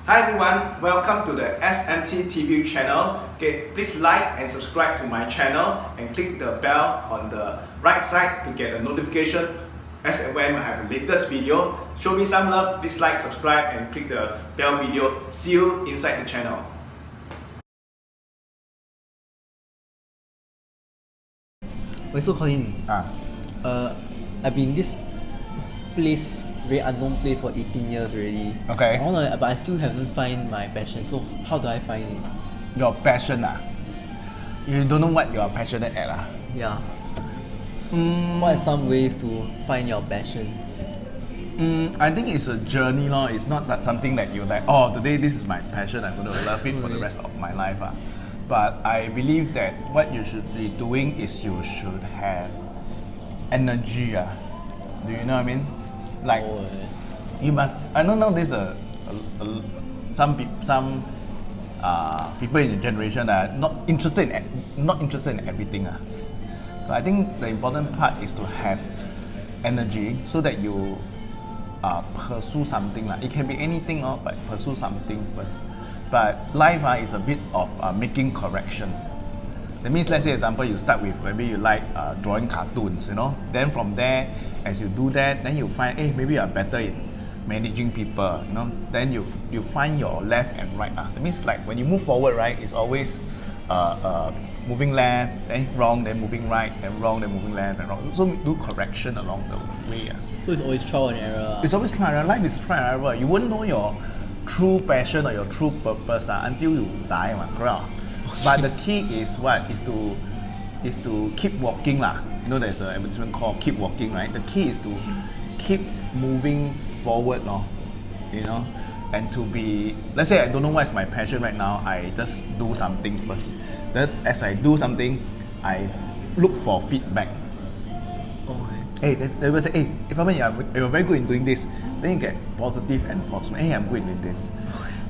Hi everyone, welcome to the SMT TV channel. Okay, please like and subscribe to my channel and click the bell on the right side to get a notification as and when I have the latest video. Show me some love, please like, subscribe and click the bell video. See you inside the channel. Wait, so Colin, I've been in this place, very unknown place for 18 years already. Okay. But I still haven't find my passion. So how do I find it? Your passion you don't know what you are passionate at Yeah. What are some ways to find your passion? I think it's a journey It's not that something that you're like, oh, today this is my passion, I'm going to love it for the rest of my life But I believe that what you should be doing is you should have energy Do you know what I mean? Like you must. I don't know. There's some people in your generation that are not interested in everything. So I think the important part is to have energy so that you pursue something. It can be anything, but pursue something first. But life is a bit of making correction. That means, let's say, example, you start with maybe you like drawing cartoons, Then from there, as you do that, then you find, hey, maybe you are better in managing people, Then you find your left and right. That means like when you move forward, right, it's always moving left, then wrong, then moving right, then wrong, then moving left, and wrong. So do correction along the way. So it's always trial and error. It's always trial and error. Life is trial and error. You won't know your true passion or your true purpose until you die, correct? But the key is what? Is to keep walking there's an advertisement called keep walking, right? The key is to keep moving forward, and to be, let's say I don't know what's my passion right now, I just do something first. Then as I do something, I look for feedback. Hey, they will say, hey, if you're very good in doing this, then you get positive enforcement. Hey, I'm good in this.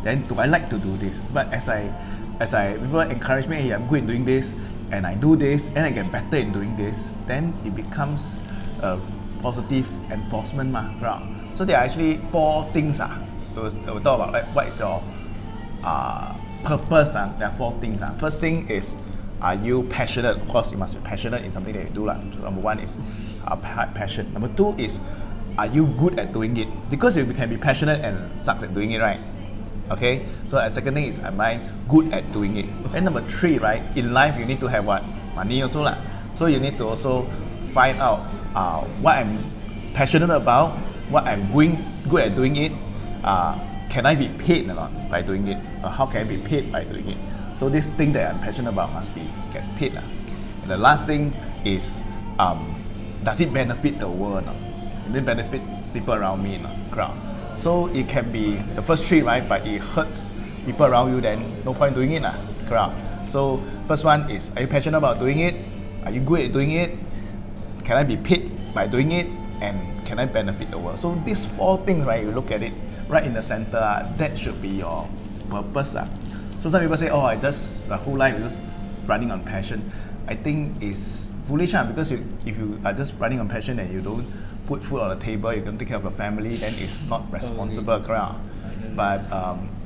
Then do I like to do this? But as people encourage me, hey, I'm good in doing this, and I do this, and I get better in doing this, then it becomes a positive enforcement. So there are actually 4 things. We'll talk about what is your purpose. There are 4 things. First thing is, are you passionate? Of course, you must be passionate in something that you do. So number 1 is passion. Number 2 is, are you good at doing it? Because you can be passionate and sucks at doing it, right? Okay, so the second thing is, am I good at doing it? And number 3, right, in life you need to have what? Money also So you need to also find out what I'm passionate about, what I'm good at doing it. Can I be paid or not by doing it? Or how can I be paid by doing it? So this thing that I'm passionate about must be get paid. And the last thing is, does it benefit the world? Does it benefit people around me? Crowd. So it can be the first 3, right? But it hurts people around you, then no point doing it. Correct. So first one is, are you passionate about doing it? Are you good at doing it? Can I be paid by doing it? And can I benefit the world? So these 4 things, right? You look at it right in the center. That should be your purpose. So some people say, oh, the whole life is just running on passion. I think it's foolish because if you are just running on passion and you don't put food on the table, you can take care of your family, then it's not responsible, correct? But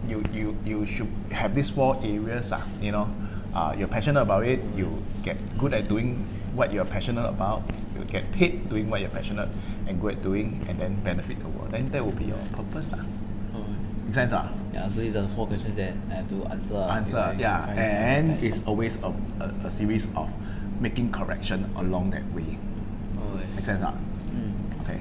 you should have these 4 areas. You're passionate about it, you get good at doing what you're passionate about, you get paid doing what you're passionate and good at doing, and then benefit the world. Then that will be your purpose. Make sense? Yeah, so these are the 4 questions that I have to answer. Yeah, and it's always a series of making correction along that way. Make sense? Okay.